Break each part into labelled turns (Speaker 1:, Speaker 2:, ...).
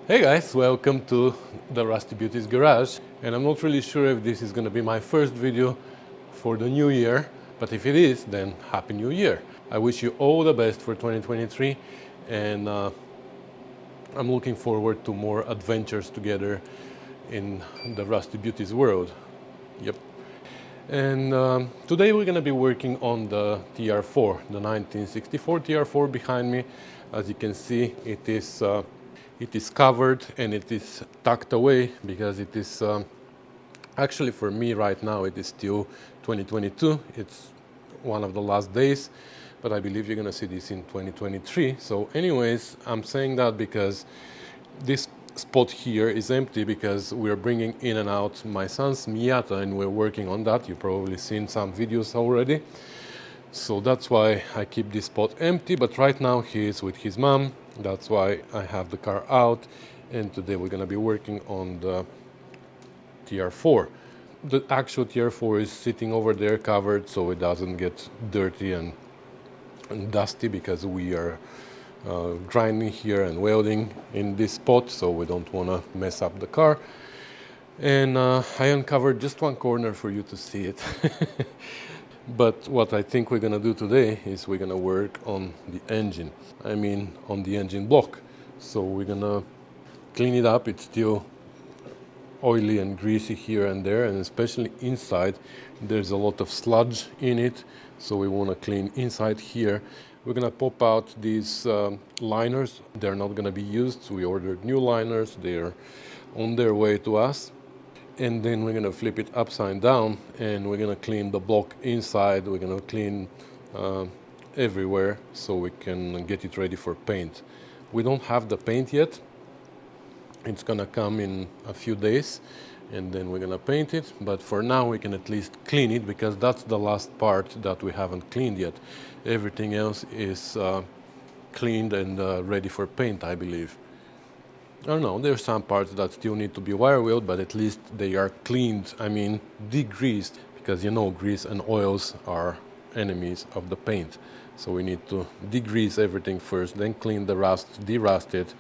Speaker 1: Hey guys, welcome to the Rusty Beauties garage. And I'm not really sure if this is going to be my first video for the new year, but if it is, then Happy New Year. I wish you all the best for 2023, and I'm looking forward to more adventures together in the Rusty Beauties world. Yep. And today we're going to be working on the TR4, the 1964 TR4 behind me. As you can see, it is covered and it is tucked away because it is actually, for me right now, it is still 2022. It's one of the last days, but I believe you're going to see this in 2023. So anyways, I'm saying that because this spot here is empty because we're bringing in and out my son's Miata and we're working on that. You've probably seen some videos already. So that's why I keep this spot empty, but right now he is with his mom. That's why I have the car out, and today we're going to be working on the TR4. The actual TR4 is sitting over there covered so it doesn't get dirty and dusty because we are grinding here and welding in this spot, so we don't want to mess up the car. And I uncovered just one corner for you to see it. But what I think we're going to do today is we're going to work on the engine. I mean, on the engine block. So we're going to clean it up. It's still oily and greasy here and there, and especially inside there's a lot of sludge in it, so we want to clean inside here. We're going to pop out these liners. They're not going to be used. We ordered new liners. They're on their way to us. And then we're going to flip it upside down and we're going to clean the block inside. We're going to clean everywhere so we can get it ready for paint. We don't have the paint yet. It's going to come in a few days and then we're going to paint it. But for now we can at least clean it because that's the last part that we haven't cleaned yet. Everything else is cleaned and ready for paint, I believe. I don't know, there's some parts that still need to be wire wheeled, but at least they are cleaned, I mean degreased, because you know grease and oils are enemies of the paint. So we need to degrease everything first, then clean the rust, de-rust it,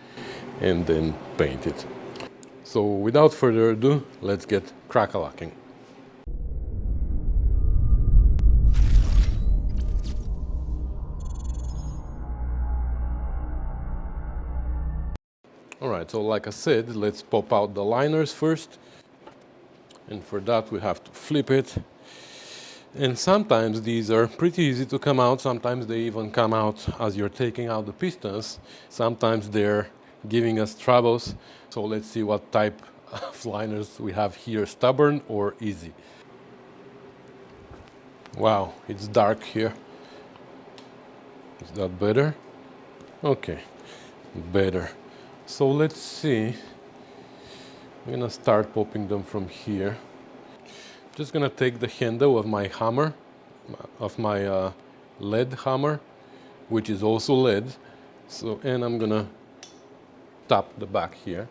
Speaker 1: and then paint it. So without further ado, let's get crack-a-lacking. Alright, so like I said, let's pop out the liners first. And for that we have to flip it. And sometimes these are pretty easy to come out. Sometimes they even come out as you're taking out the pistons. Sometimes they're giving us troubles. So let's see what type of liners we have here, stubborn or easy. Wow, it's dark here. Is that better? Okay, better. So let's see. I'm gonna start popping them from here. Just gonna take the handle of my hammer, of my lead hammer, which is also lead. So, and I'm gonna tap the back here.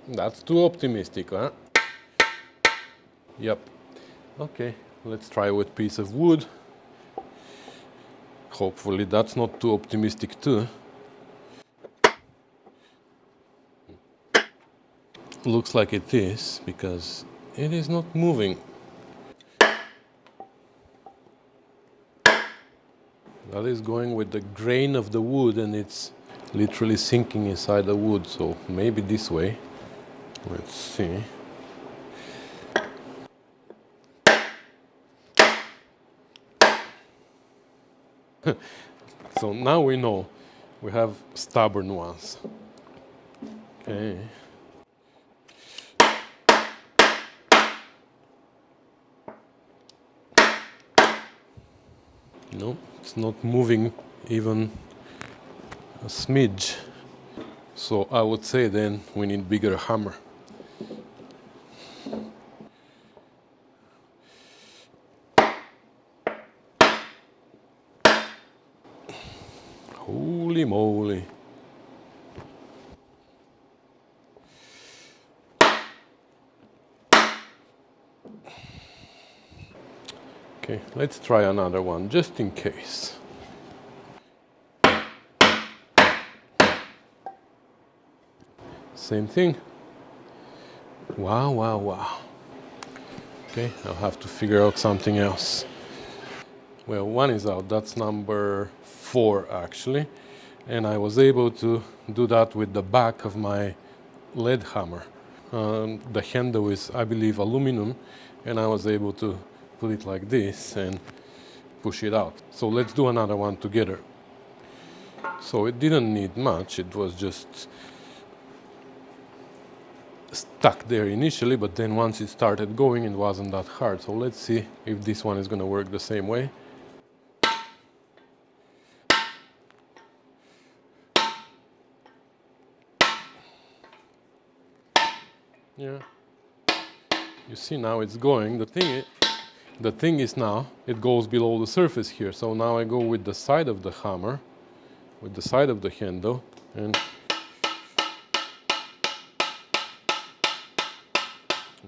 Speaker 1: That's too optimistic, huh? Yep. Okay, let's try with piece of wood. Hopefully that's not too optimistic too. Looks like it is, because it is not moving. That is going with the grain of the wood and it's literally sinking inside the wood, so maybe this way. Let's see. So now we know we have stubborn ones. Okay. No, it's not moving even a smidge. So I would say then we need bigger hammer. Holy moly. Okay, let's try another one, just in case. Same thing. Wow, wow, wow. Okay, I'll have to figure out something else. Well, one is out, that's number 4 actually. And I was able to do that with the back of my lead hammer. The handle is, I believe, aluminum, and I was able to put it like this and push it out. So let's do another one together. So it didn't need much, it was just stuck there initially, but then once it started going, it wasn't that hard. So let's see if this one is going to work the same way. Yeah. You see now it's going. The thing is now it goes below the surface here. So now I go with the side of the hammer, with the side of the handle, and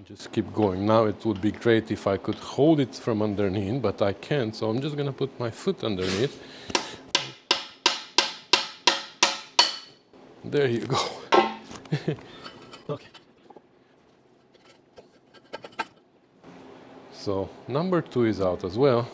Speaker 1: just keep going. Now it would be great if I could hold it from underneath, but I can't. So I'm just going to put my foot underneath. There you go. Okay. So number 2 is out as well.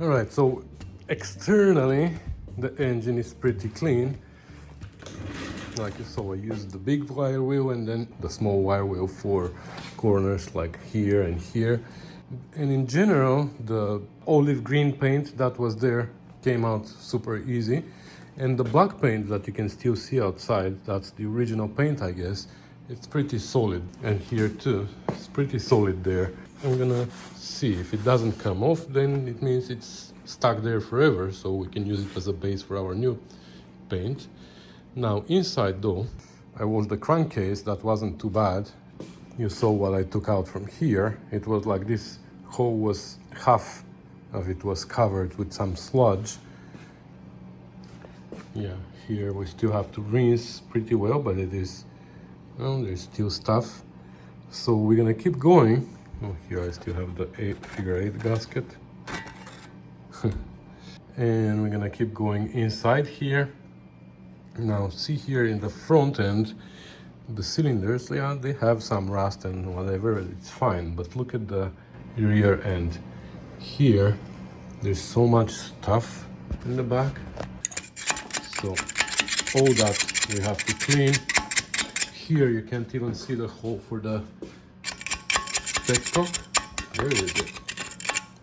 Speaker 1: All right, so externally the engine is pretty clean. Like you saw, I used the big wire wheel and then the small wire wheel for corners like here and here. And in general, the olive green paint that was there came out super easy. And the black paint that you can still see outside, that's the original paint, I guess. It's pretty solid. And here too, it's pretty solid there. I'm gonna see if it doesn't come off, then it means it's stuck there forever, so we can use it as a base for our new paint. Now inside though, I washed the crankcase. That wasn't too bad. You saw what I took out from here. It was like this hole was half of it was covered with some sludge. Yeah, here we still have to rinse pretty well, but it is, well, there's still stuff. So we're gonna keep going. Oh, here I still have the figure 8 gasket. And we're gonna keep going inside here. Now see here in the front end, the cylinders, yeah, they have some rust and whatever, it's fine. But look at the rear end. Here, there's so much stuff in the back. So all that we have to clean. Here you can't even see the hole for the petcock. Where is it?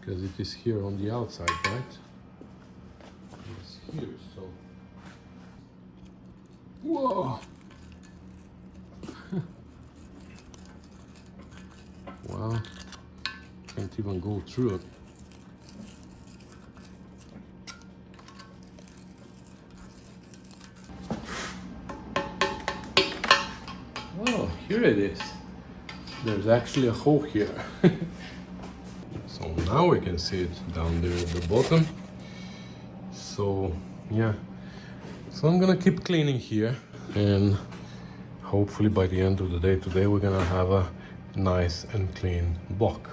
Speaker 1: because it is here on the outside, right? It's here, so. Whoa! Wow, can't even go through it. Oh, here it is. There's actually a hole here. So now we can see it down there at the bottom. So yeah, so I'm gonna keep cleaning here, and hopefully by the end of the day today we're gonna have a nice and clean block.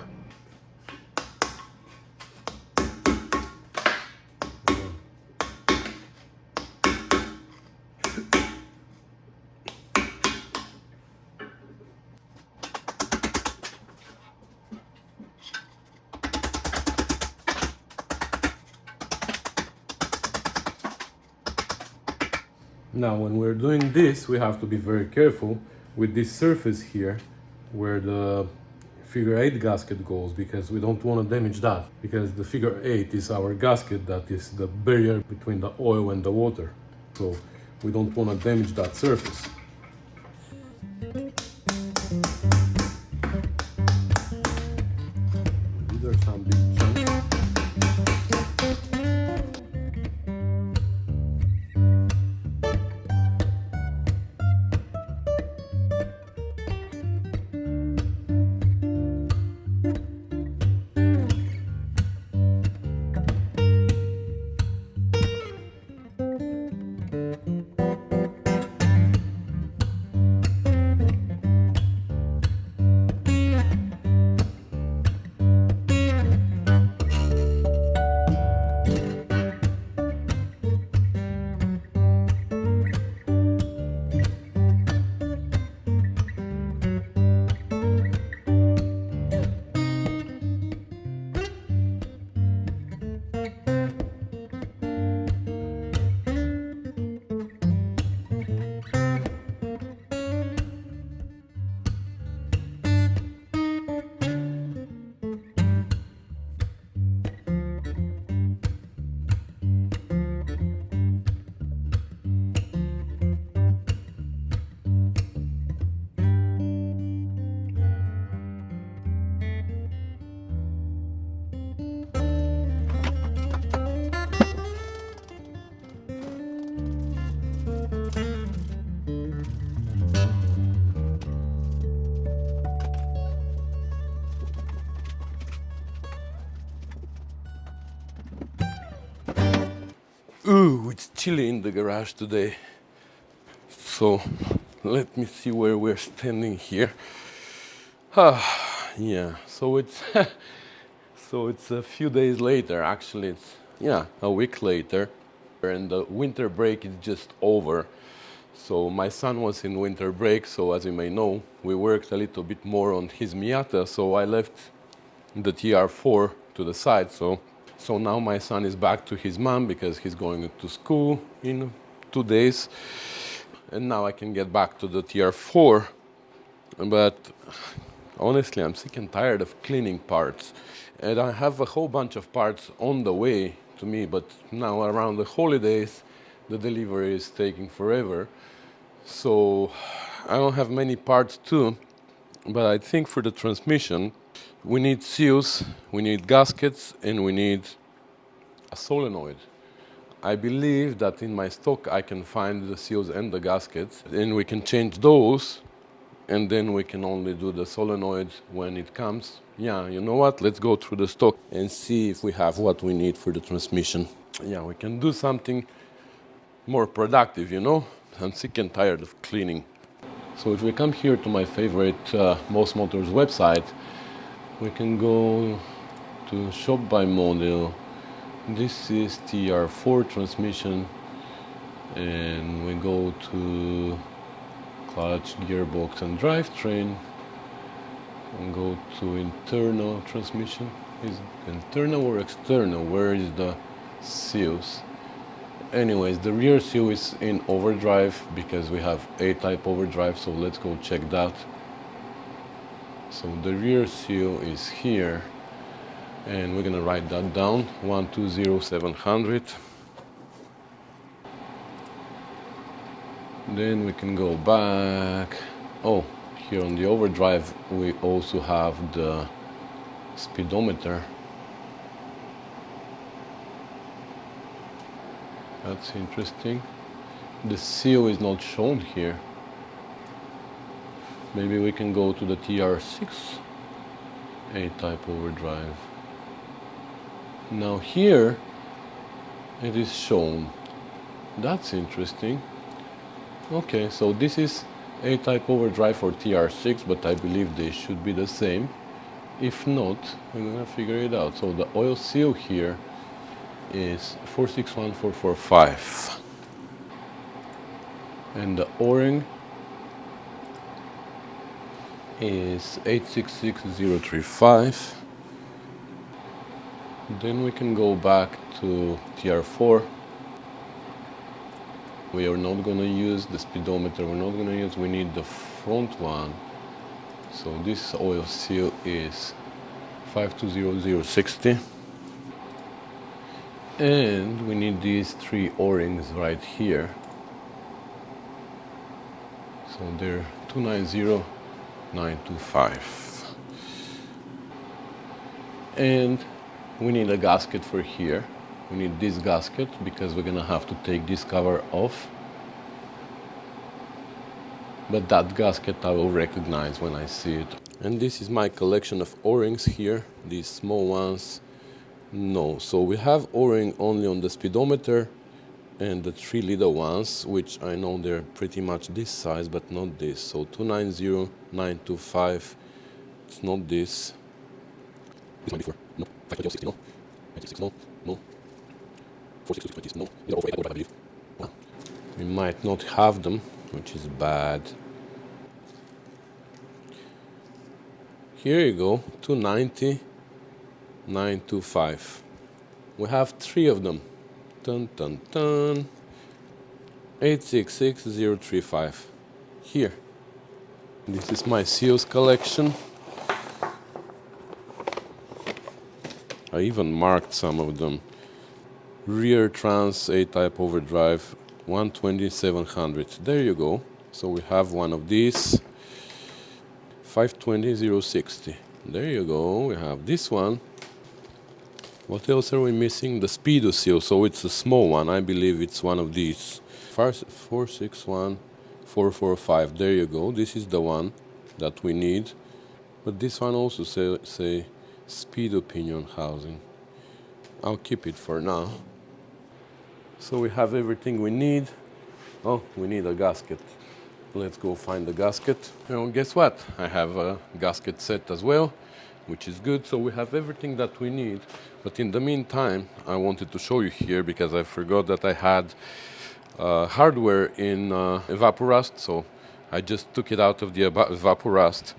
Speaker 1: Now, when we're doing this, we have to be very careful with this surface here where the figure 8 gasket goes, because we don't want to damage that, because the figure 8 is our gasket that is the barrier between the oil and the water. So we don't want to damage that surface. These are some big chunks. Ooh, it's chilly in the garage today. So let me see where we're standing here. Yeah, so it's so it's a few days later. Actually, it's a week later, and the winter break is just over. So my son was in winter break, so as you may know, we worked a little bit more on his Miata, so I left the TR4 to the side. So now my son is back to his mom because he's going to school in 2 days. And now I can get back to the TR4. But honestly, I'm sick and tired of cleaning parts. And I have a whole bunch of parts on the way to me, but now around the holidays, the delivery is taking forever. So I don't have many parts too. But I think for the transmission, we need seals, we need gaskets, and we need a solenoid. I believe that in my stock I can find the seals and the gaskets, and we can change those, and then we can only do the solenoid when it comes. Yeah, you know what? Let's go through the stock and see if we have what we need for the transmission. Yeah, we can do something more productive, you know? I'm sick and tired of cleaning. So if we come here to my favorite Most Motors website, we can go to shop by model. This is TR4 transmission, and we go to clutch, gearbox and drivetrain, and go to internal transmission. Is it internal or external? Where is the seals? Anyways, the rear seal is in overdrive because we have A-type overdrive, so let's go check that. So the rear seal is here, And we're gonna write that down, 120700. Then we can go back. Oh, here on the overdrive we also have the speedometer. That's interesting. The seal is not shown here. Maybe we can go to the TR6 A-type overdrive. Now here it is shown. That's interesting. Okay, so this is A-type overdrive for TR6, but I believe they should be the same. If not, we're gonna figure it out. So the oil seal here is 461445. And the O-ring is 866035. Then we can go back to TR4. We are not going to use the speedometer, we need the front one. So this oil seal is 520060. And we need these three O-rings right here. So they're 290925. And we need a gasket for here. We need this gasket because we're gonna have to take this cover off. But that gasket I will recognize when I see it. And this is my collection of O-rings here, these small ones. No, so we have O-ring only on the speedometer and the three little ones, which I know they're pretty much this size, but not this. So 290925, it's not this. This one before, no. 52060, no. 96, no, no. 4620, no. They're over 8, I believe. Wow. We might not have them, which is bad. Here you go, 290925. We have three of them. Dun dun dun. 866035. Here. This is my seals collection. I even marked some of them. Rear trans A-type overdrive 12700. There you go. So we have one of these. 520060. There you go. We have this one. What else are we missing? The speedo seal. So it's a small one. I believe it's one of these. 461445. There you go. This is the one that we need. But this one also say speedo pinion housing. I'll keep it for now. So we have everything we need. Oh, we need a gasket. Let's go find the gasket. And guess what? I have a gasket set as well, which is good. So we have everything that we need. But in the meantime, I wanted to show you here because I forgot that I had hardware in evaporust. So I just took it out of the evaporust,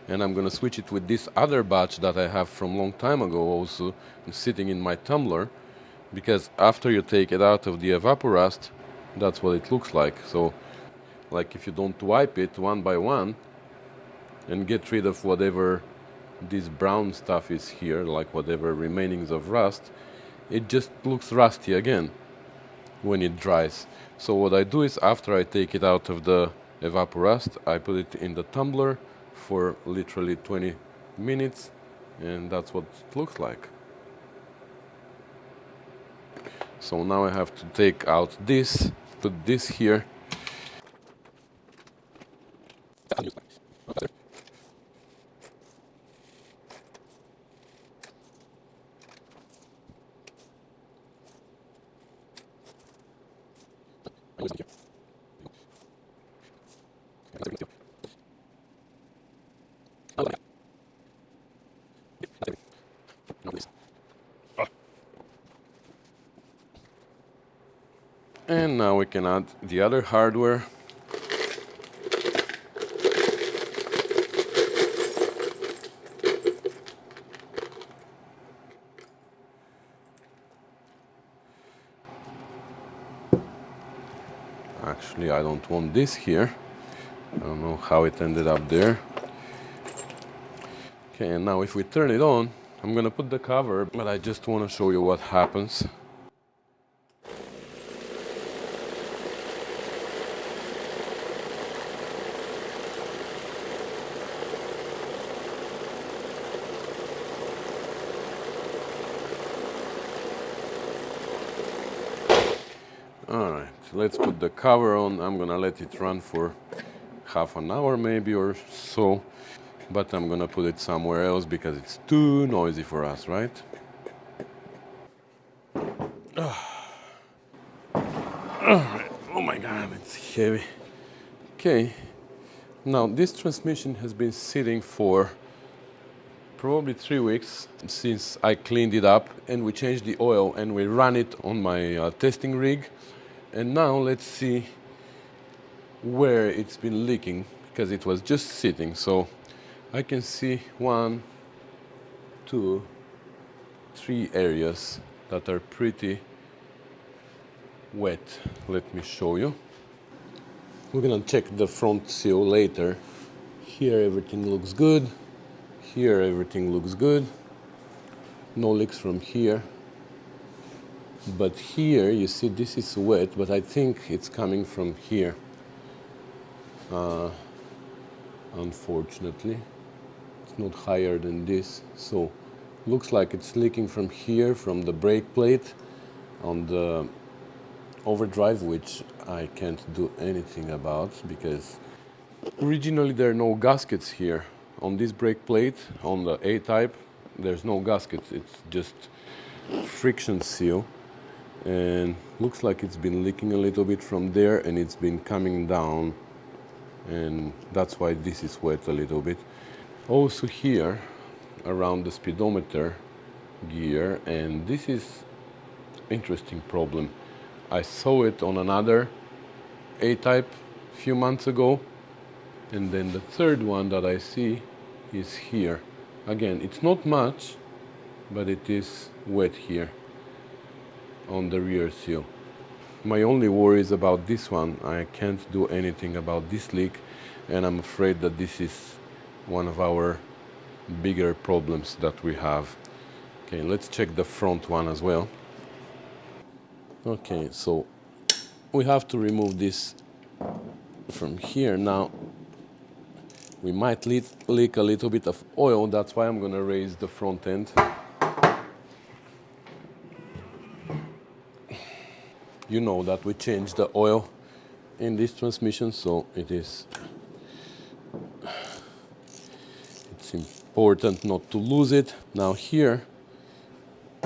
Speaker 1: and I'm gonna switch it with this other batch that I have from long time ago, also sitting in my tumbler. Because after you take it out of the evaporust, that's what it looks like. So, like if you don't wipe it one by one and get rid of whatever this brown stuff is here, like whatever remainings of rust, it just looks rusty again when it dries. So what I do is after I take it out of the evaporust, I put it in the tumbler for literally 20 minutes, and that's what it looks like. So now I have to take out this, put this here. And now we can add the other hardware. Actually, I don't want this here. I don't know how it ended up there. Okay, and now if we turn it on, I'm gonna put the cover, but I just want to show you what happens. Alright, let's put the cover on. I'm gonna let it run for half an hour maybe or so, but I'm gonna put it somewhere else because it's too noisy for us, right? Alright, oh my god, it's heavy. Okay, now this transmission has been sitting for probably 3 weeks since I cleaned it up and we changed the oil and we ran it on my testing rig. And now let's see where it's been leaking, because it was just sitting. So I can see 1, 2, 3 areas that are pretty wet. Let me show you. We're gonna check the front seal later. Here everything looks good. Here everything looks good. No leaks from here. But here, you see, this is wet, but I think it's coming from here. Unfortunately, it's not higher than this. So, looks like it's leaking from here, from the brake plate on the overdrive, which I can't do anything about because originally there are no gaskets here. On this brake plate, on the A-type, there's no gaskets. It's just friction seal. And looks like it's been leaking a little bit from there and it's been coming down, and that's why this is wet a little bit. Also here around the speedometer gear, and this is interesting problem. I saw it on another A-type a few months ago, and then the third one that I see is here. Again, it's not much, but it is wet here on the rear seal. My only worry is about this one. I can't do anything about this leak, and I'm afraid that this is one of our bigger problems that we have. Okay, let's check the front one as well. Okay, so we have to remove this from here. Now we might leak a little bit of oil, that's why I'm gonna raise the front end. You know that we changed the oil in this transmission, so it's important not to lose it. Now here,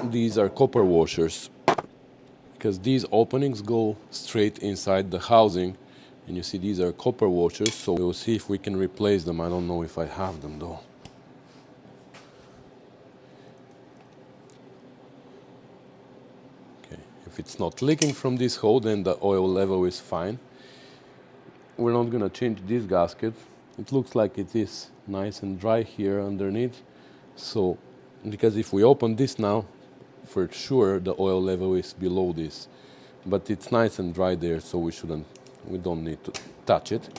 Speaker 1: these are copper washers, because these openings go straight inside the housing, and you see these are copper washers, so we'll see if we can replace them. I don't know if I have them though. If it's not leaking from this hole, then the oil level is fine. We're not gonna change this gasket. It looks like it is nice and dry here underneath. So, because if we open this now, for sure the oil level is below this. But it's nice and dry there, so we don't need to touch it.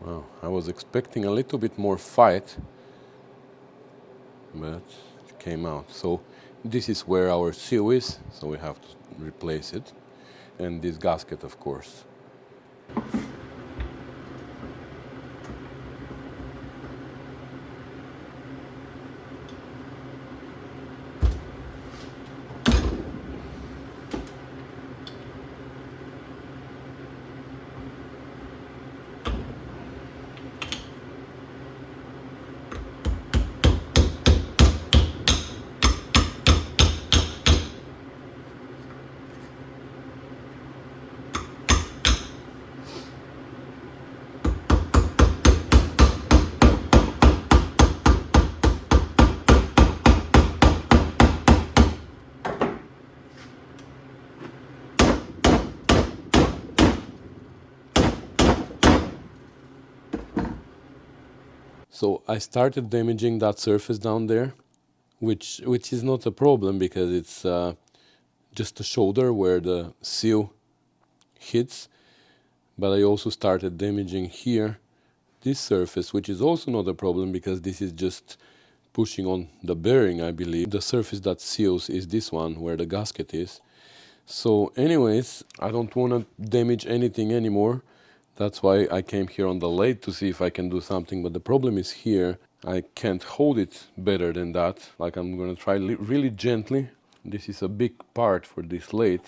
Speaker 1: Wow, I was expecting a little bit more fight, but it came out. So this is where our seal is, so we have to replace it. And this gasket, of course. So I started damaging that surface down there, which is not a problem because it's just a shoulder where the seal hits, but I also started damaging here this surface, which is also not a problem because this is just pushing on the bearing, I believe. The surface that seals is this one where the gasket is. So anyways, I don't want to damage anything anymore. That's why I came here on the lathe to see if I can do something, but the problem is here. I can't hold it better than that. Like, I'm gonna try really gently. This is a big part for this lathe.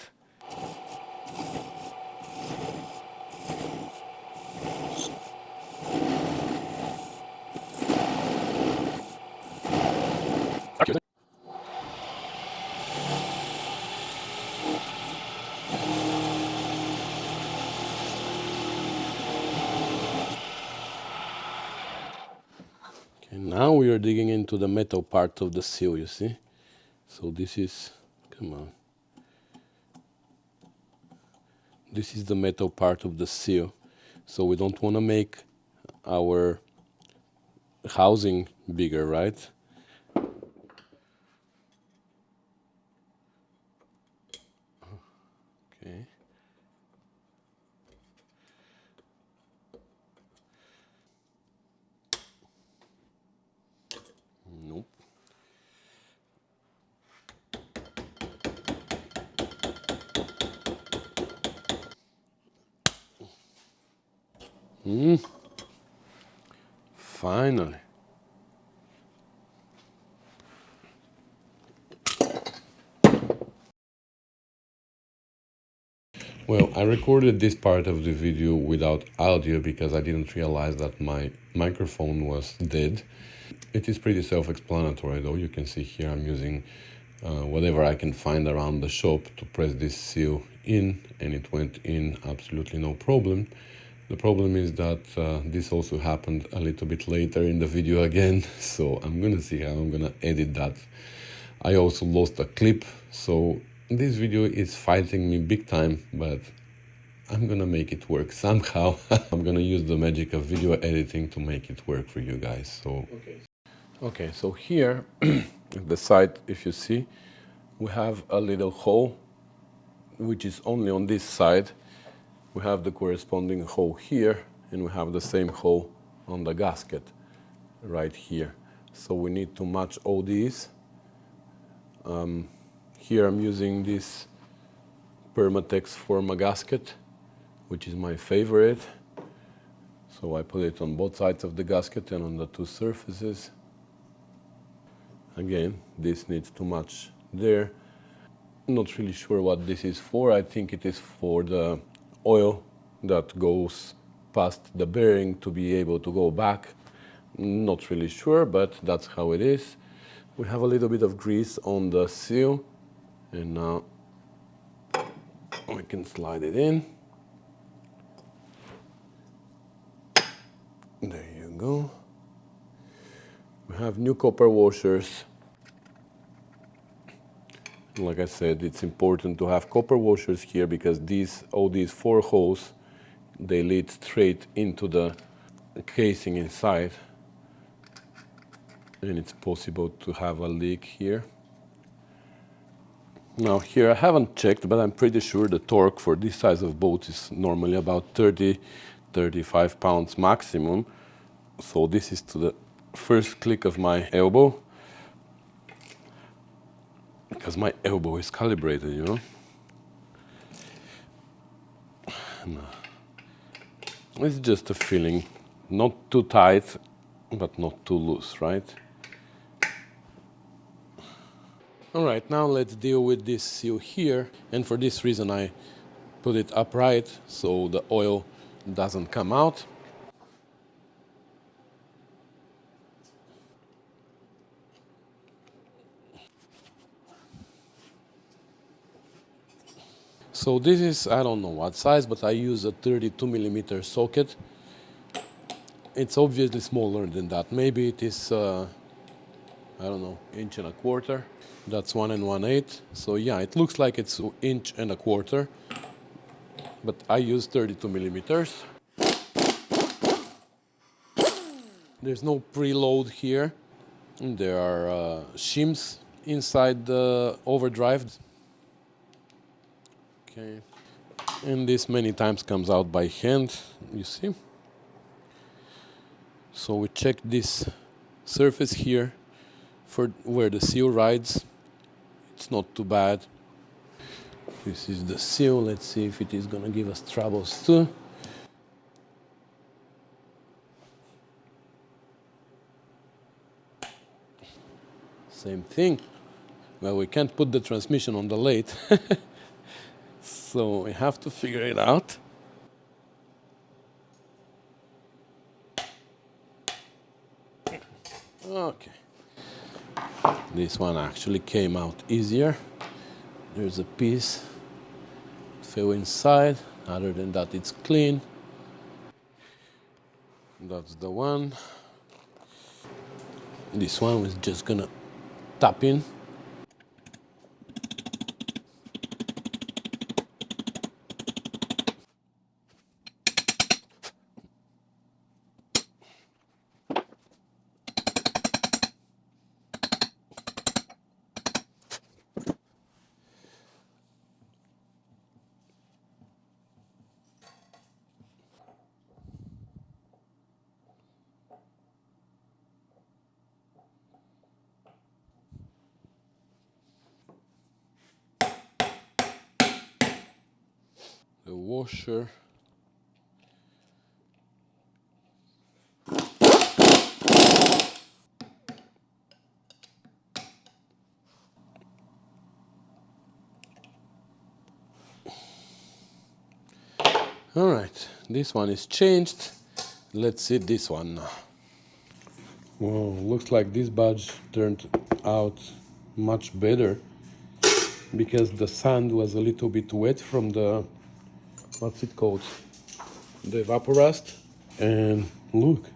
Speaker 1: Okay, now we are digging into the metal part of the seal, you see? So this is, come on. This is the metal part of the seal. So we don't want to make our housing bigger, right? Okay. Nope. Finally. Well, I recorded this part of the video without audio because I didn't realize that my microphone was dead. It is pretty self-explanatory though. You can see here I'm using whatever I can find around the shop to press this seal in, and it went in absolutely no problem. The problem is that this also happened a little bit later in the video again, so I'm gonna see how I'm gonna edit that. I also lost a clip, so this video is fighting me big time, but I'm gonna make it work somehow. I'm gonna use the magic of video editing to make it work for you guys. So okay, so here at the side, if you see, we have a little hole which is only on this side. We have the corresponding hole here, and we have the same hole on the gasket right here. So we need to match all these. Here I'm using this Permatex Forma gasket, which is my favorite. So I put it on both sides of the gasket and on the two surfaces. Again, this needs to match there. I'm not really sure what this is for. I think it is for the oil that goes past the bearing to be able to go back. Not really sure, but that's how it is. We have a little bit of grease on the seal, and now we can slide it in. There you go. We have new copper washers. Like I said, it's important to have copper washers here because all these 4 holes, they lead straight into the casing inside, and it's possible to have a leak here. Now here I haven't checked, but I'm pretty sure the torque for this size of boat is normally about 30-35 pounds maximum. So this is to the first click of my elbow, because my elbow is calibrated, you know. No. It's just a feeling, not too tight, but not too loose, right? All right, now let's deal with this seal here, and for this reason I put it upright so the oil doesn't come out. So this is, I don't know what size, but I use a 32mm socket. It's obviously smaller than that. Maybe it is, I don't know, 1.25 inches. That's 1 1/8. So yeah, it looks like it's 1.25 inches, but I use 32mm. There's no preload here. There are shims inside the overdrive. Okay. And this many times comes out by hand, you see. So we check this surface here for where the seal rides. It's not too bad. This is the seal. Let's see if it is gonna give us troubles too. Same thing. Well, we can't put the transmission on the lathe, so we have to figure it out. Okay. This one actually came out easier. There's a piece fell inside. Other than that, it's clean. That's the one. This one is just gonna tap in. The washer. All right, this one is changed. Let's see this one now. Whoa, looks like this badge turned out much better because the sand was a little bit wet from the, what's it called? The evaporust. And look,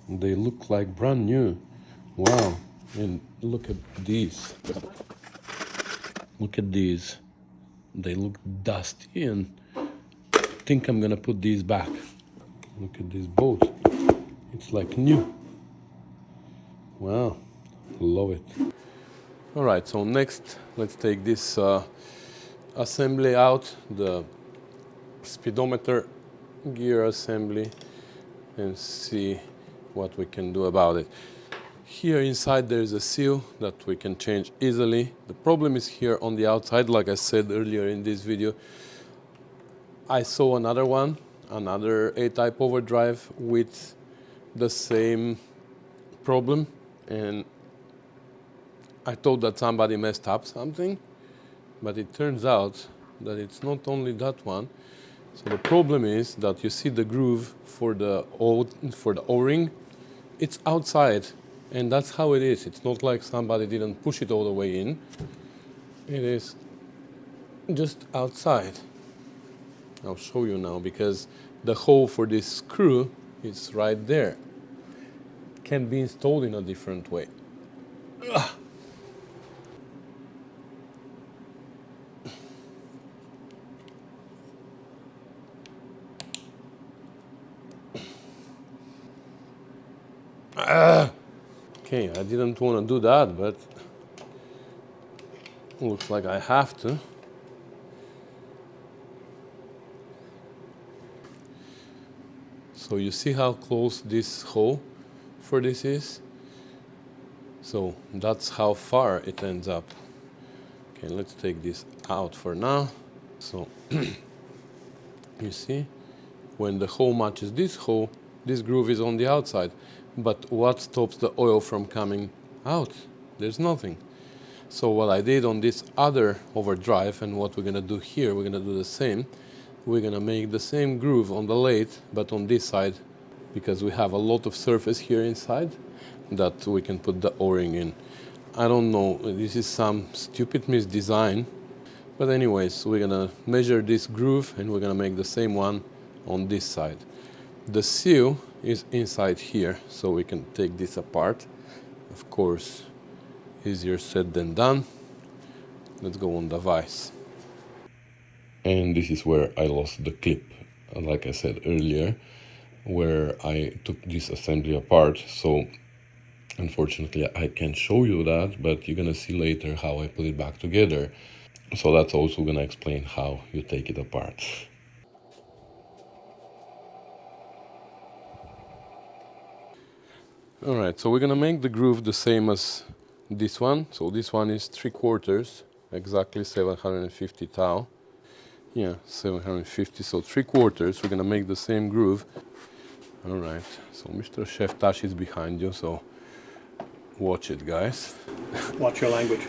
Speaker 1: they look like brand new. Wow, and look at these. Look at these. They look dusty, and I think I'm gonna put these back. Look at this boat. It's like new. Wow, love it. All right, so next, let's take this assembly out, the speedometer gear assembly, and see what we can do about it. Here inside there is a seal that we can change easily. The problem is here on the outside, like I said earlier in this video. I saw another one, another A-type overdrive with the same problem, and I thought that somebody messed up something, but it turns out that it's not only that one. So the problem is that you see the groove for the O-ring, it's outside, and that's how it is. It's not like somebody didn't push it all the way in. It is just outside. I'll show you now, because the hole for this screw is right there. Can be installed in a different way. Ugh. Okay, I didn't want to do that, but looks like I have to. So you see how close this hole for this is? So that's how far it ends up. Okay, let's take this out for now. So you see, when the hole matches this hole, this groove is on the outside. But what stops the oil from coming out? There's nothing. So what I did on this other overdrive, and what we're gonna do here, we're gonna do the same. We're gonna make the same groove on the lathe, but on this side, because we have a lot of surface here inside that we can put the O-ring in. I don't know, this is some stupid misdesign, but anyways, we're gonna measure this groove and we're gonna make the same one on this side. The seal is inside here, so we can take this apart. Of course, easier said than done. Let's go on the vise. And this is where I lost the clip, like I said earlier, where I took this assembly apart. So unfortunately I can't show you that, but you're gonna see later how I put it back together. So that's also gonna explain how you take it apart. All right, so we're gonna make the groove the same as this one. So this one is 3/4, exactly 750 thou. Yeah, 750, so 3/4. We're gonna make the same groove. All right, so Mr. Chef Tash is behind you, so watch it, guys.
Speaker 2: Watch your language.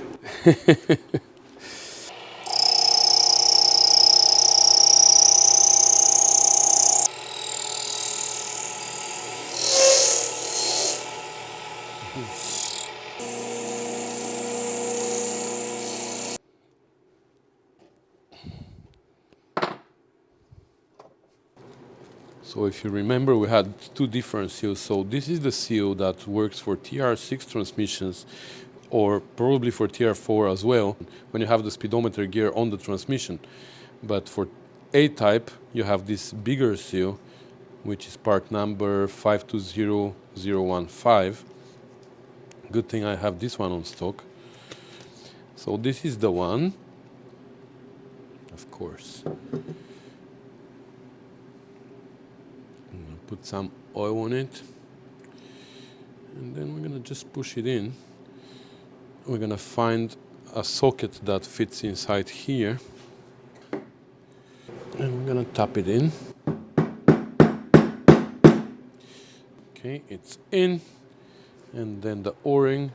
Speaker 1: So if you remember, we had two different seals. So this is the seal that works for TR6 transmissions, or probably for TR4 as well, when you have the speedometer gear on the transmission. But for A-type, you have this bigger seal, which is part number 520015. Good thing I have this one on stock. So this is the one, of course. Put some oil on it, and then we're gonna just push it in. We're gonna find a socket that fits inside here, and we're gonna tap it in. Okay, it's in, and then the O-ring.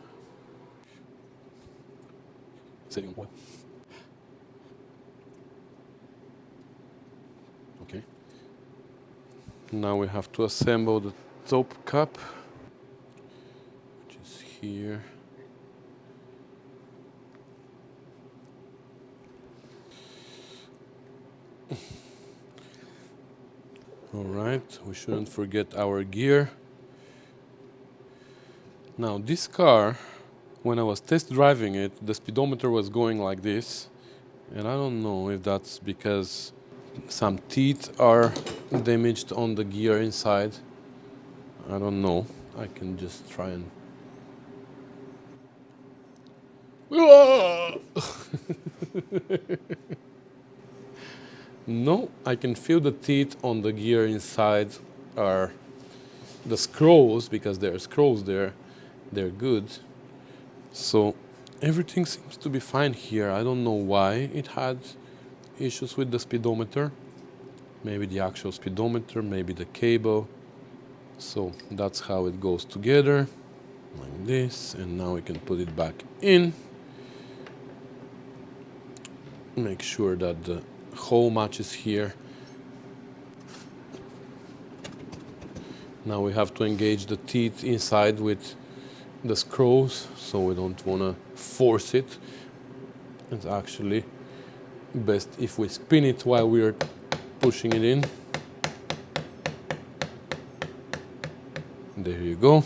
Speaker 1: Okay. Now we have to assemble the top cap, which is here. All right, we shouldn't forget our gear. Now this car, when I was test driving it, the speedometer was going like this, and I don't know if that's because some teeth are damaged on the gear inside. I don't know. I can just try and... No, I can feel the teeth on the gear inside are the screws, because there are screws there. They're good. So everything seems to be fine here. I don't know why it had issues with the speedometer. Maybe the actual speedometer, maybe the cable. So that's how it goes together, like this. And now we can put it back in. Make sure that the hole matches here. Now we have to engage the teeth inside with the screws, so we don't want to force it. It's actually best if we spin it while we are pushing it in. There you go.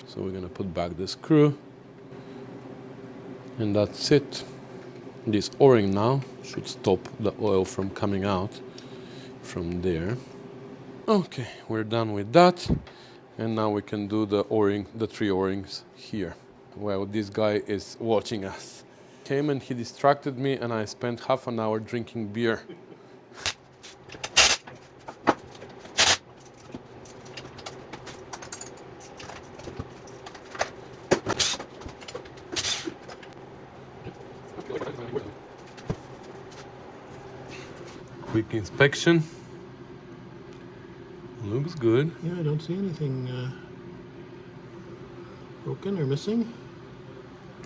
Speaker 1: So we're gonna put back the screw, and that's it. This O-ring now should stop the oil from coming out from there. Okay, we're done with that. And now we can do the O-ring, the 3 O-rings here. Well, this guy is watching us. Came and he distracted me, and I spent half an hour drinking beer. Quick inspection. Looks good.
Speaker 2: Yeah, I don't see anything broken or missing.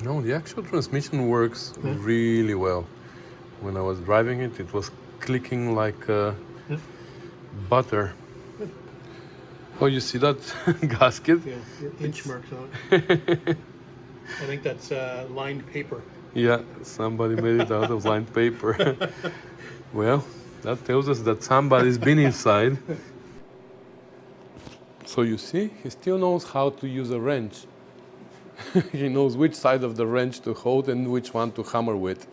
Speaker 1: No, the actual transmission works really well. When I was driving it, it was clicking like butter. Oh, you see that gasket?
Speaker 2: Yeah, inch marks on it. I think that's lined paper.
Speaker 1: Yeah, somebody made it out of lined paper. Well, that tells us that somebody's been inside. So you see, he still knows how to use a wrench. He knows which side of the wrench to hold and which one to hammer with.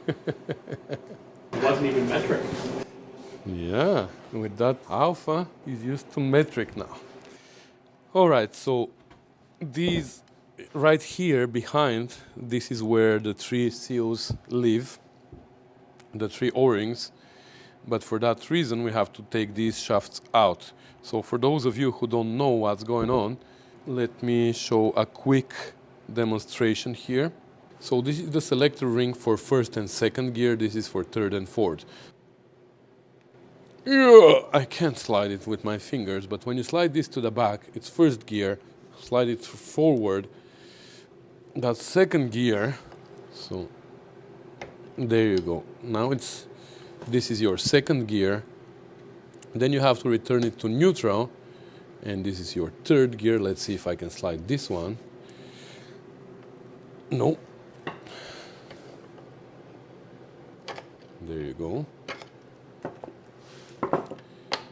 Speaker 2: It wasn't even metric.
Speaker 1: Yeah, with that alpha, he's used to metric now. All right, so these right here behind, this is where the 3 seals live. the 3 O-rings, but for that reason we have to take these shafts out. So for those of you who don't know what's going on, let me show a quick demonstration here. So this is the selector ring for first and second gear, this is for third and fourth. I can't slide it with my fingers, but when you slide this to the back, it's first gear, slide it forward, that's second gear, so there you go. Now this is your second gear, then you have to return it to neutral, and this is your third gear. Let's see if I can slide this one. No. There you go.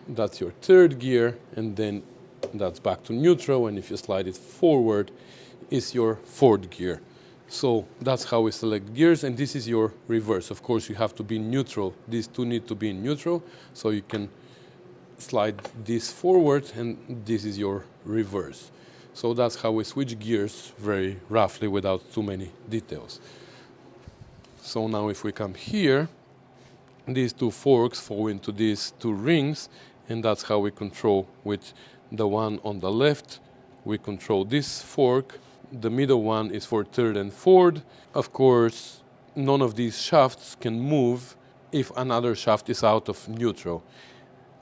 Speaker 1: That's your third gear, and then that's back to neutral, and if you slide it forward, it's your fourth gear. So that's how we select gears, and this is your reverse. Of course, you have to be neutral. These two need to be in neutral, so you can slide this forward, and this is your reverse. So that's how we switch gears very roughly without too many details. So now if we come here, these 2 forks fall into these 2 rings, and that's how we control. With the one on the left, we control this fork. The middle one is for third and fourth. Of course, none of these shafts can move if another shaft is out of neutral.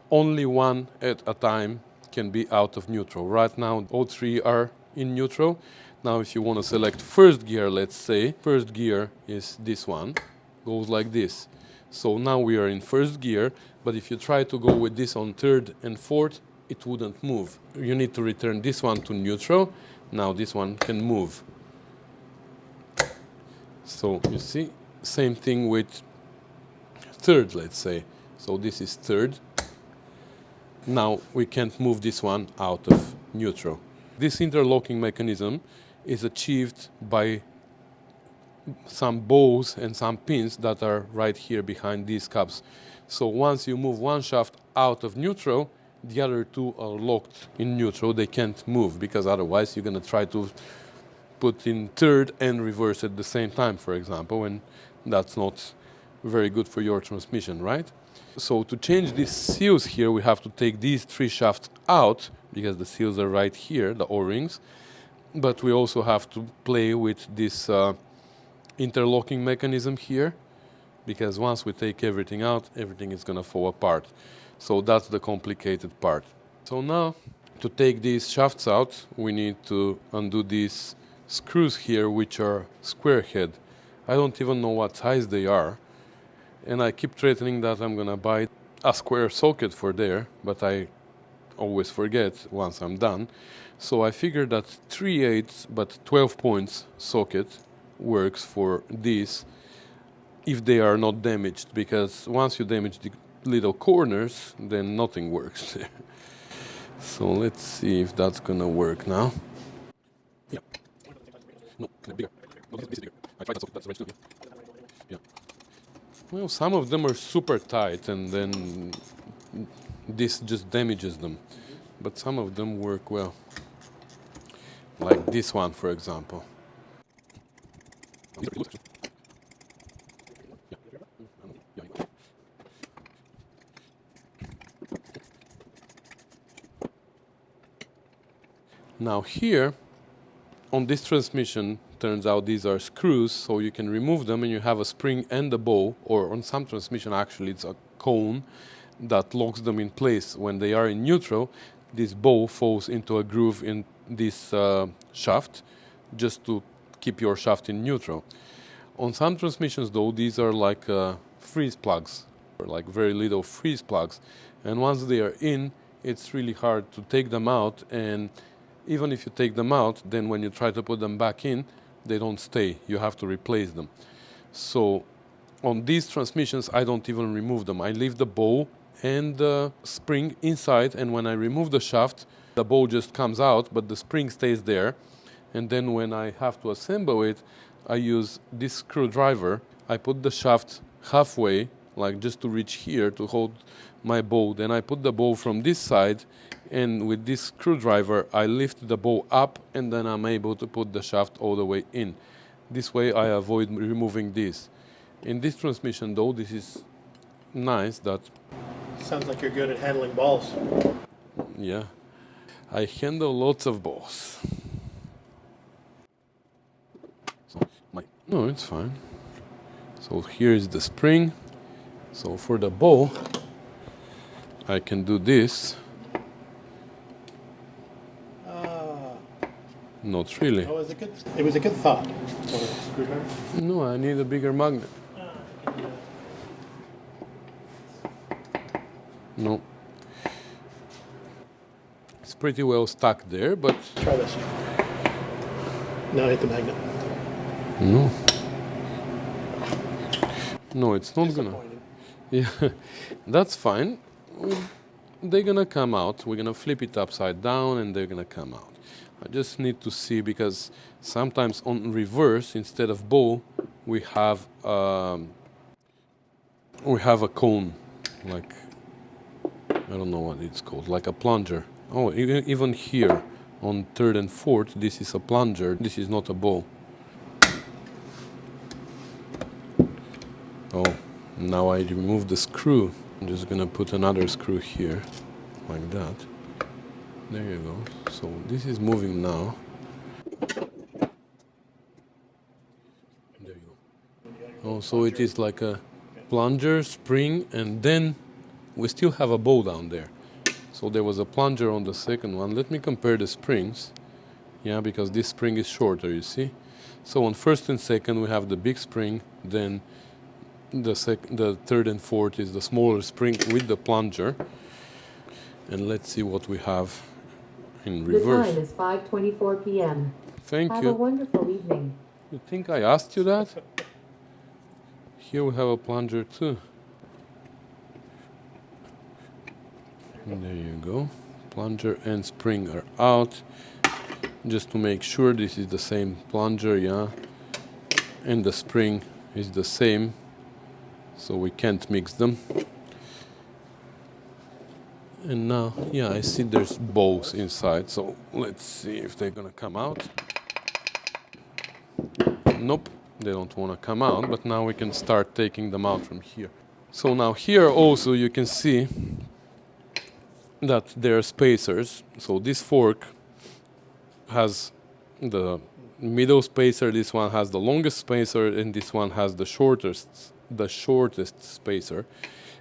Speaker 1: Only one at a time can be out of neutral. Right now, all 3 are in neutral. Now, if you want to select first gear, let's say, first gear is this one, goes like this. So now we are in first gear, but if you try to go with this on third and fourth, it wouldn't move. You need to return this one to neutral. Now this one can move. So you see, same thing with third, let's say. So this is third. Now we can't move this one out of neutral. This interlocking mechanism is achieved by some bows and some pins that are right here behind these cups. So once you move one shaft out of neutral, the other 2 are locked in neutral. They can't move, because otherwise you're going to try to put in third and reverse at the same time, for example, and that's not very good for your transmission, right? So to change these seals here, we have to take these 3 shafts out, because the seals are right here, the O-rings. But we also have to play with this interlocking mechanism here, because once we take everything out, everything is going to fall apart. So that's the complicated part. So now, to take these shafts out, we need to undo these screws here, which are square head. I don't even know what size they are. And I keep threatening that I'm going to buy a square socket for there, but I always forget once I'm done. So I figured that 3/8 but 12 points socket works for these if they are not damaged, because once you damage the little corners, then nothing works. So let's see if that's going to work now. Yeah. No, bigger. No, this is bigger. I tried that socket, that's right too. Yeah. Well, some of them are super tight, and then this just damages them. But some of them work well. Like this one, for example. Now here, on this transmission, turns out these are screws, so you can remove them and you have a spring and a bow, or on some transmission actually it's a cone that locks them in place. When they are in neutral, this bow falls into a groove in this shaft, just to keep your shaft in neutral. On some transmissions though, these are like freeze plugs, or like very little freeze plugs, and once they are in, it's really hard to take them out, and even if you take them out, then when you try to put them back in, they don't stay. You have to replace them. So on these transmissions, I don't even remove them. I leave the bow and the spring inside, and when I remove the shaft, the bow just comes out, but the spring stays there. And then when I have to assemble it, I use this screwdriver. I put the shaft halfway, like just to reach here to hold my bow. Then I put the bow from this side, and with this screwdriver I lift the bow up, and then I'm able to put the shaft all the way in. This way I avoid removing this. In this transmission though, this is nice that,
Speaker 2: Sounds like you're good at handling balls.
Speaker 1: yeah, I handle lots of balls. So no, it's fine. So here is the spring. So for the ball, I can do this. Not really.
Speaker 2: Oh, it was a good thought. Screwdriver?
Speaker 1: No, I need a bigger magnet. No. It's pretty well stuck there, but
Speaker 2: Try this. Now hit the magnet.
Speaker 1: no. No, it's not gonna.
Speaker 2: Disappointing.
Speaker 1: Yeah, that's fine. They're gonna come out. We're gonna flip it upside down and they're gonna come out. I just need to see because sometimes on reverse, instead of bow, we have a cone, like, I don't know what it's called, like a plunger. Oh, even here on third and fourth, this is a plunger. This is not a bow. Oh, now I remove the screw. I'm just gonna put another screw here, like that. There you go. So this is moving now. There you go. Oh, so it is like a plunger, spring, and then we still have a bow down there. So there was a plunger on the second one. Let me compare the springs. Yeah, because this spring is shorter, you see. So on first and second we have the big spring, then the third and fourth is the smaller spring with the plunger. And let's see what we have in reverse.
Speaker 3: The time is 5:24 p.m.
Speaker 1: Thank
Speaker 3: Have
Speaker 1: you.
Speaker 3: a wonderful evening.
Speaker 1: You think I asked you that? Here we have a plunger too. And there you go. Plunger and spring are out. Just to make sure this is the same plunger, yeah. And the spring is the same. So we can't mix them. And now, yeah, I see there's bows inside. So let's see if they're gonna come out. Nope, they don't want to come out, but now we can start taking them out from here. So now here also you can see that there are spacers. So this fork has the middle spacer, this one has the longest spacer, and this one has the shortest spacer.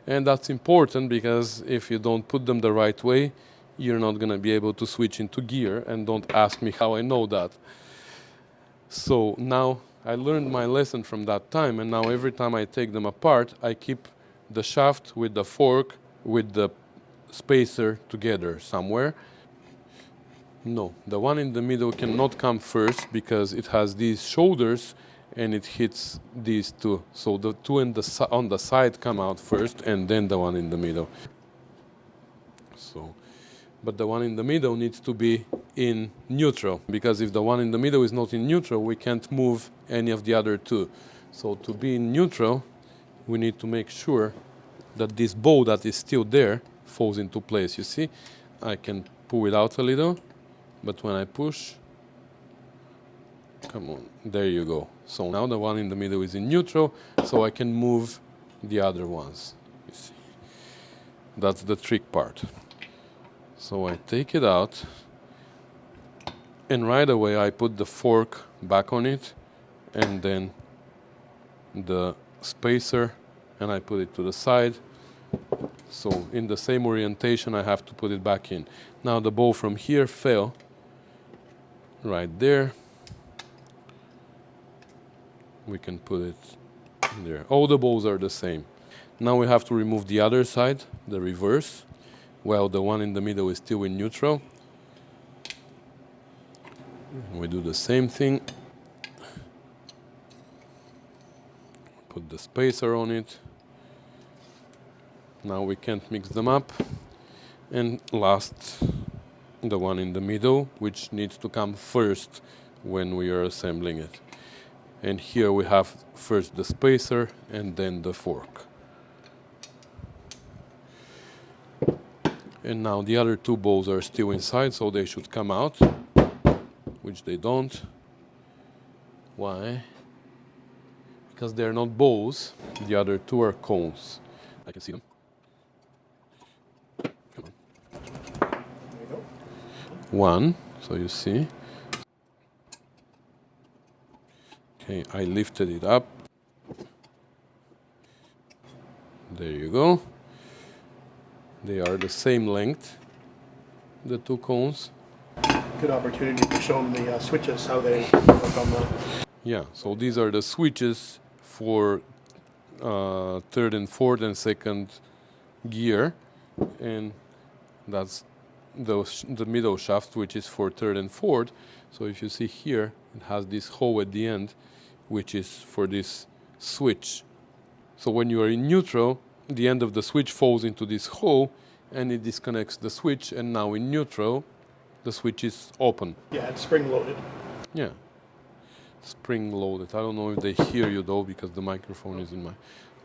Speaker 1: And that's important because if you don't put them the right way, you're not going to be able to switch into gear. And don't ask me how I know that. So now I learned my lesson from that time, and now every time I take them apart, I keep the shaft with the fork with the spacer together somewhere. No, the one in the middle cannot come first because it has these shoulders and it hits these two. So the two on the side come out first and then the one in the middle. So, but the one in the middle needs to be in neutral, because if the one in the middle is not in neutral, we can't move any of the other two. So to be in neutral, we need to make sure that this bow that is still there falls into place. You see, I can pull it out a little, but when I push, come on, there you go. So now the one in the middle is in neutral, so I can move the other ones. You see, that's the trick part. So I take it out, and right away I put the fork back on it, and then the spacer, and I put it to the side. So in the same orientation I have to put it back in. Now the bow from here fell right there. We can put it there. All the bows are the same. Now we have to remove the other side, the reverse, while the one in the middle is still in neutral. We do the same thing. Put the spacer on it. Now we can't mix them up. And last, the one in the middle, which needs to come first when we are assembling it. And here we have first the spacer and then the fork. And now the other two balls are still inside, so they should come out, which they don't. Why? because they're not bows. The other two are cones. I can see them. Come on.
Speaker 2: There you go.
Speaker 1: One, so you see. Okay, I lifted it up. There you go. They are the same length, the two cones.
Speaker 2: Good opportunity to show them the switches, how they work on the.
Speaker 1: Yeah, so these are the switches for third and fourth and second gear, and that's the middle shaft, which is for third and fourth. So if you see here, it has this hole at the end, which is for this switch. So when you are in neutral, the end of the switch falls into this hole, and it disconnects the switch, and now in neutral, the switch is open.
Speaker 2: Yeah, it's spring loaded.
Speaker 1: Yeah. Spring loaded. I don't know if they hear you though, because the microphone is in my...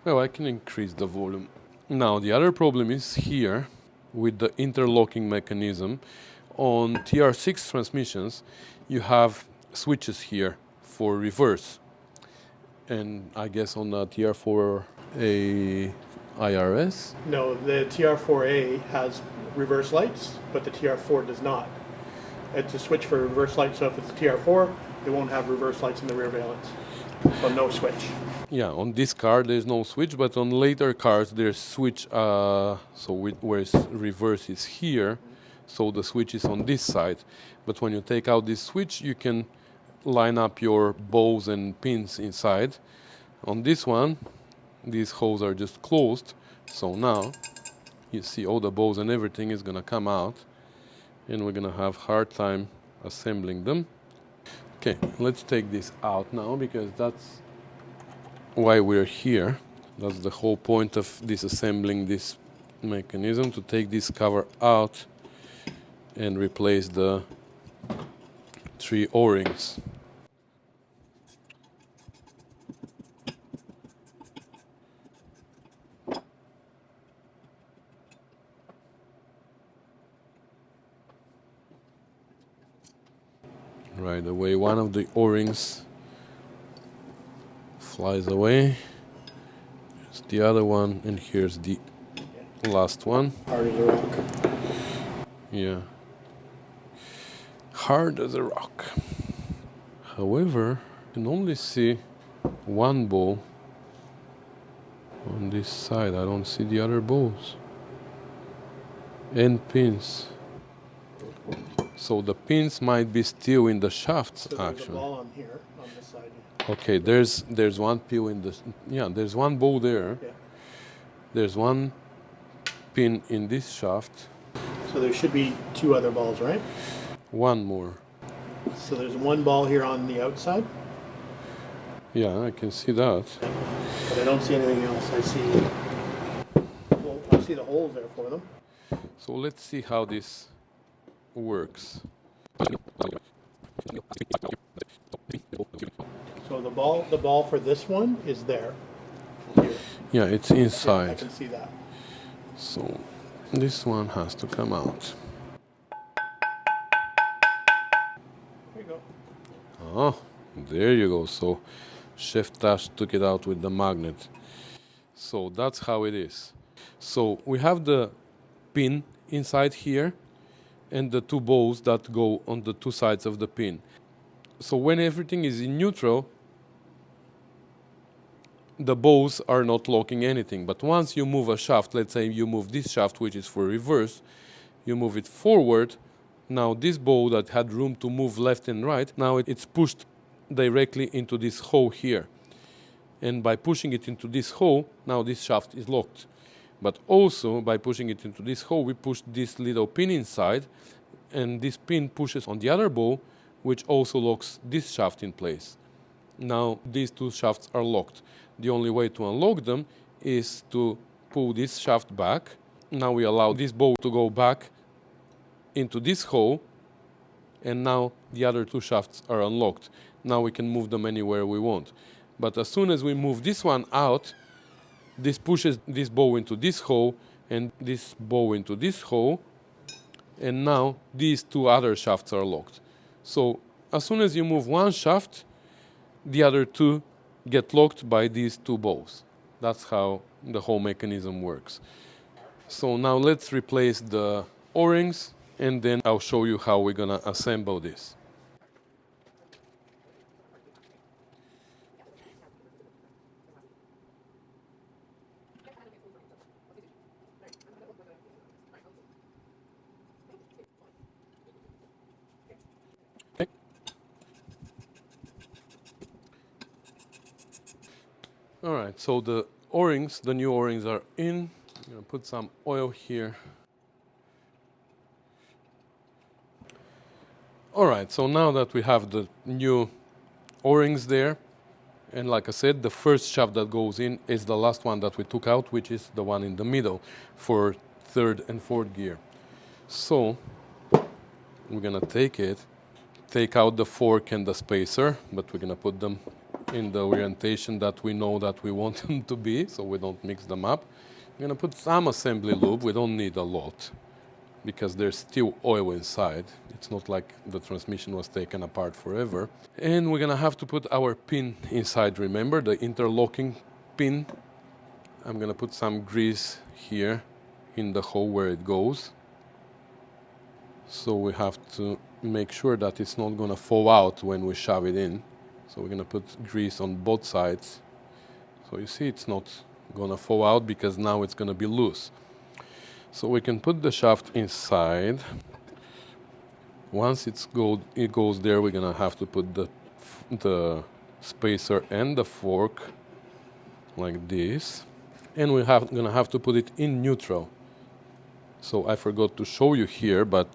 Speaker 1: Well, I can increase the volume. Now, the other problem is here with the interlocking mechanism. On TR6 transmissions, you have switches here for reverse. And I guess on the TR4A IRS?
Speaker 2: No, the TR4A has reverse lights, but the TR4 does not. It's a switch for reverse lights, so if it's a TR4, it won't have reverse lights in the rear valence. So no switch.
Speaker 1: Yeah, on this car there's no switch, but on later cars there's switch, whereas reverse is here, so the switch is on this side. But when you take out this switch, you can line up your bows and pins inside. On this one, these holes are just closed, so now you see all the bows and everything is gonna come out, and we're gonna have hard time assembling them. Okay, let's take this out now, because that's why we're here. That's the whole point of disassembling this mechanism, to take this cover out and replace the 3 O-rings. Right away, one of the O-rings flies away. Here's the other one, and here's the last one.
Speaker 2: Hard as a rock.
Speaker 1: Yeah. Hard as a rock. However, you can only see one bow on this side. I don't see the other bows. And pins. So the pins might be still in the shafts,
Speaker 2: So there's
Speaker 1: actually.
Speaker 2: a ball on here, on this side.
Speaker 1: Okay, there's one pin in the... Yeah, there's one bow there.
Speaker 2: Yeah.
Speaker 1: There's one pin in this shaft.
Speaker 2: So there should be 2 other balls, right?
Speaker 1: One more.
Speaker 2: So there's one ball here on the outside,
Speaker 1: Yeah, I can see that.
Speaker 2: but I don't see anything else. I see the holes there for them.
Speaker 1: So let's see how this works.
Speaker 2: So the ball for this one is there. Here.
Speaker 1: Yeah, it's
Speaker 2: Yeah, I
Speaker 1: inside.
Speaker 2: can see that.
Speaker 1: So this one has to come out.
Speaker 2: There you go.
Speaker 1: Oh, there you go. So Chef Tash took it out with the magnet. So that's how it is. So we have the pin inside here and the 2 bows that go on the 2 sides of the pin. So when everything is in neutral, the bows are not locking anything. But once you move a shaft, let's say you move this shaft, which is for reverse, you move it forward. Now this bow that had room to move left and right, now it's pushed directly into this hole here. And by pushing it into this hole, now this shaft is locked. But also by pushing it into this hole, we push this little pin inside, and this pin pushes on the other bow, which also locks this shaft in place. Now these 2 shafts are locked. The only way to unlock them is to pull this shaft back. Now we allow this bow to go back into this hole, and now the other 2 shafts are unlocked. Now we can move them anywhere we want. But as soon as we move this one out, this pushes this bow into this hole and this bow into this hole, and now these 2 other shafts are locked. So as soon as you move one shaft, the other 2 get locked by these two bolts. That's how the whole mechanism works. So now let's replace the O-rings, and then I'll show you how we're gonna assemble this. Okay. All right, so the O-rings, the new O-rings are in. I'm gonna put some oil here. All right, so now that we have the new O-rings there, and like I said, the first shaft that goes in is the last one that we took out, which is the one in the middle for third and fourth gear. So we're gonna take out the fork and the spacer, but we're gonna put them in the orientation that we know that we want them to be, so we don't mix them up. I'm gonna put some assembly lube. We don't need a lot because there's still oil inside. It's not like the transmission was taken apart forever. And we're gonna have to put our pin inside, remember, the interlocking pin. I'm gonna put some grease here in the hole where it goes. So we have to make sure that it's not gonna fall out when we shove it in. So we're gonna put grease on both sides. So you see it's not gonna fall out because now it's gonna be loose. So we can put the shaft inside. Once it goes there, we're gonna have to put the spacer and the fork like this. And we're gonna have to put it in neutral. So I forgot to show you here, but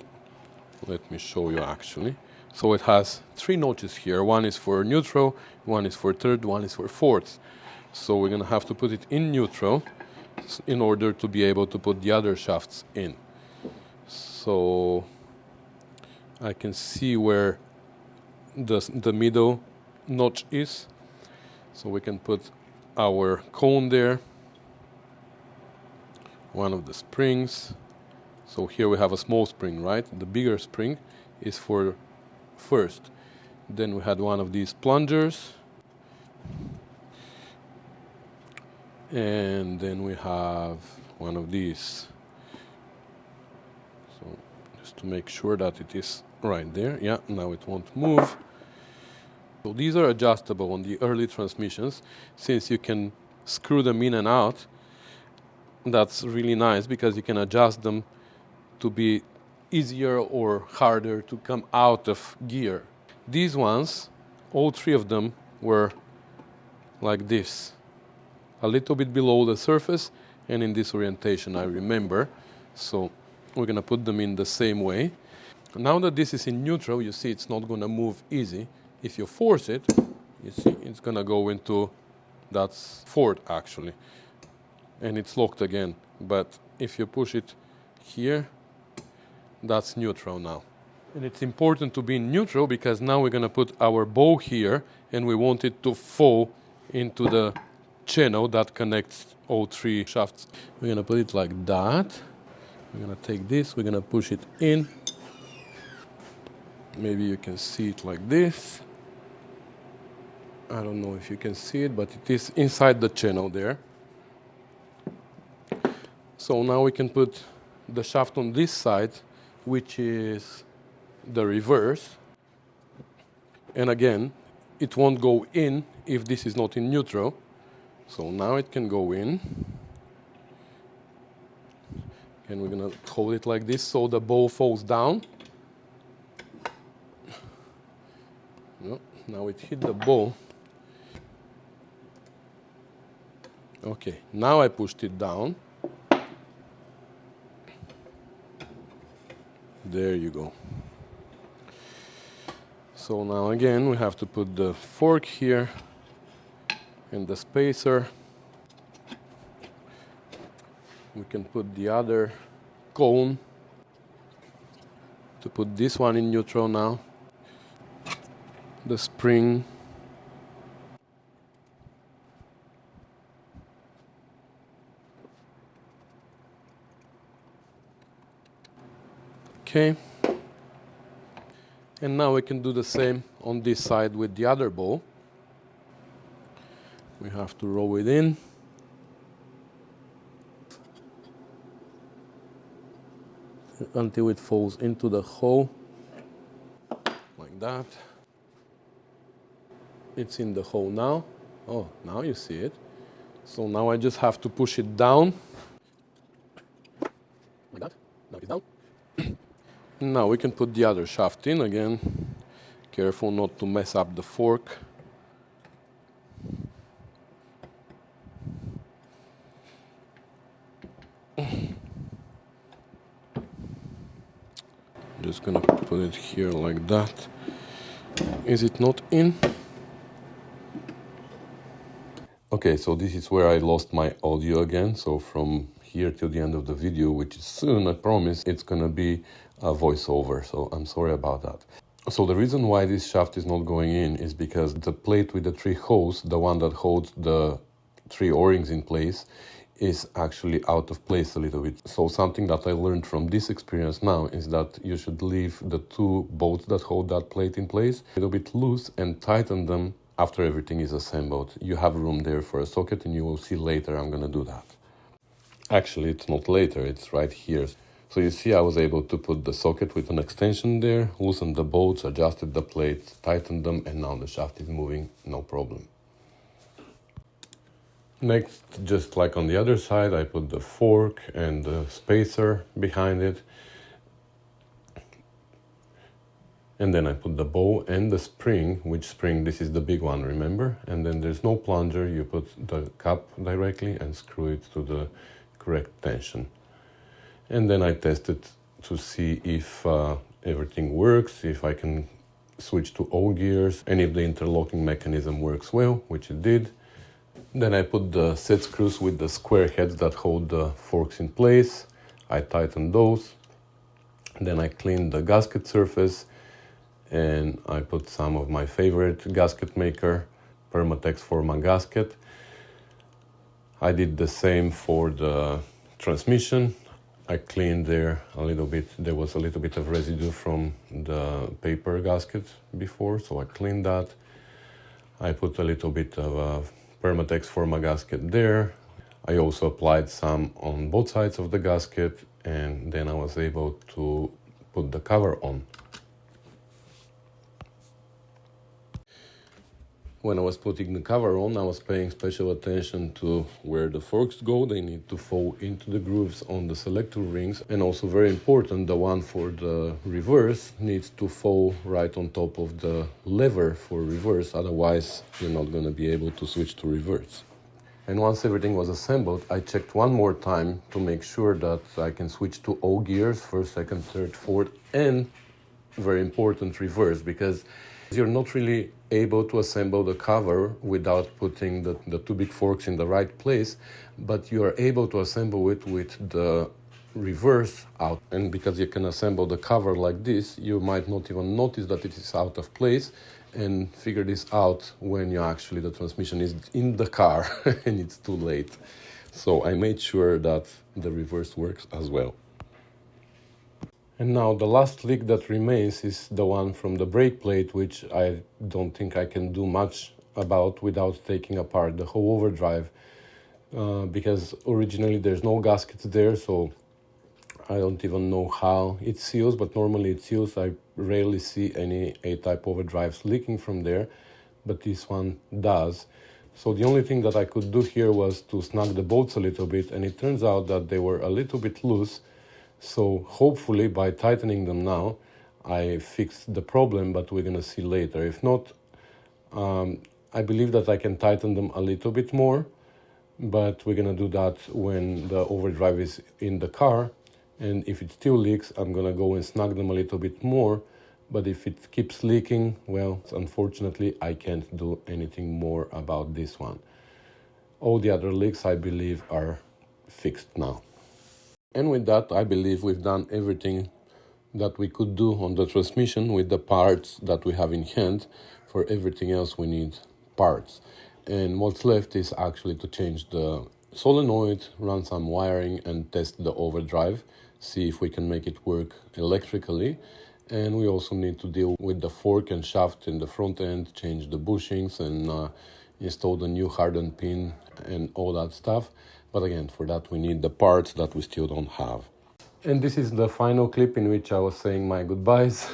Speaker 1: let me show you actually. So it has 3 notches here. One is for neutral, one is for third, one is for fourth. So we're gonna have to put it in neutral in order to be able to put the other shafts in. So I can see where the middle notch is. So we can put our cone there, one of the springs. So here we have a small spring, right? The bigger spring is for first. Then we had one of these plungers. And then we have one of these. So just to make sure that it is right there. Yeah, now it won't move. So these are adjustable on the early transmissions. Since you can screw them in and out, that's really nice because you can adjust them to be easier or harder to come out of gear. These ones, all 3 of them were like this. A little bit below the surface and in this orientation, I remember. So we're gonna put them in the same way. Now that this is in neutral, you see it's not gonna move easy. If you force it, you see it's gonna go into, that's forward actually. And it's locked again. But if you push it here, that's neutral now. And it's important to be in neutral because now we're gonna put our bow here and we want it to fall into the channel that connects all 3 shafts. We're gonna put it like that. We're gonna take this, we're gonna push it in. Maybe you can see it like this. I don't know if you can see it, but it is inside the channel there. So now we can put the shaft on this side, which is the reverse. And again, it won't go in if this is not in neutral. So now it can go in. And we're gonna hold it like this so the bow falls down. No, now it hit the bow. Okay, now I pushed it down. There you go. So now again we have to put the fork here and the spacer. We can put the other cone to put this one in neutral now. The spring. Okay. And now we can do the same on this side with the other bow. We have to roll it in. Until it falls into the hole, like that. It's in the hole now. Oh, now you see it. So now I just have to push it down. Like that. Now it's down. Now we can put the other shaft in again. Careful not to mess up the fork. Just gonna put it here like that. Is it not in? Okay, so this is where I lost my audio again. So from here till the end of the video, which is soon, I promise, it's gonna be a voiceover. So I'm sorry about that. So the reason why this shaft is not going in is because the plate with the 3 holes, the one that holds the 3 O-rings in place, is actually out of place a little bit. So something that I learned from this experience now is that you should leave the 2 bolts that hold that plate in place a little bit loose and tighten them after everything is assembled. You have room there for a socket, and you will see later I'm gonna do that. Actually, it's not later, it's right here. So you see I was able to put the socket with an extension there, loosen the bolts, adjusted the plates, tightened them, and now the shaft is moving, no problem. Next, just like on the other side, I put the fork and the spacer behind it. And then I put the bow and the spring, which spring, this is the big one, remember? And then there's no plunger, you put the cap directly and screw it to the correct tension. And then I tested to see if everything works, if I can switch to all gears, and if the interlocking mechanism works well, which it did. Then I put the set screws with the square heads that hold the forks in place. I tightened those. Then I cleaned the gasket surface, and I put some of my favorite gasket maker, Permatex Forma gasket. I did the same for the transmission. I cleaned there a little bit. There was a little bit of residue from the paper gasket before, so I cleaned that. I put a little bit of Permatex Forma gasket there. I also applied some on both sides of the gasket, and then I was able to put the cover on. When I was putting the cover on, I was paying special attention to where the forks go. They need to fall into the grooves on the selector rings. And also very important, the one for the reverse needs to fall right on top of the lever for reverse. Otherwise, you're not going to be able to switch to reverse. And once everything was assembled, I checked one more time to make sure that I can switch to all gears, first, second, third, fourth, and very important, reverse, because you're not really able to assemble the cover without putting the 2 big forks in the right place, but you are able to assemble it with the reverse out. And because you can assemble the cover like this, you might not even notice that it is out of place and figure this out when the transmission is in the car and it's too late. So I made sure that the reverse works as well. And now the last leak that remains is the one from the brake plate, which I don't think I can do much about without taking apart the whole overdrive, because originally there's no gaskets there, so I don't even know how it seals, but normally it seals. I rarely see any A-type overdrives leaking from there, but this one does. So the only thing that I could do here was to snug the bolts a little bit, and it turns out that they were a little bit loose. So hopefully by tightening them now, I fixed the problem, but we're gonna see later. If not, I believe that I can tighten them a little bit more, but we're gonna do that when the overdrive is in the car. And if it still leaks, I'm gonna go and snug them a little bit more. But if it keeps leaking, well, unfortunately, I can't do anything more about this one. All the other leaks, I believe, are fixed now. And with that, I believe we've done everything that we could do on the transmission with the parts that we have in hand. For everything else, we need parts. And what's left is actually to change the solenoid, run some wiring, and test the overdrive, see if we can make it work electrically. And we also need to deal with the fork and shaft in the front end, change the bushings, and install the new hardened pin and all that stuff. But again, for that we need the parts that we still don't have. And this is the final clip in which I was saying my goodbyes.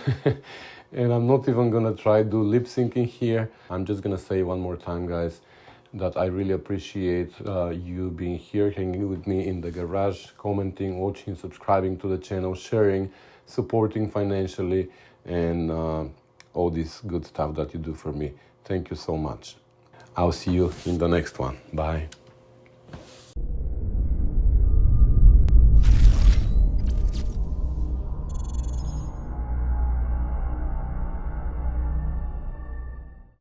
Speaker 1: And I'm not even gonna try to do lip syncing here. I'm just gonna say one more time, guys, that I really appreciate you being here, hanging with me in the garage, commenting, watching, subscribing to the channel, sharing, supporting financially, and all this good stuff that you do for me. Thank you so much. I'll see you in the next one. Bye.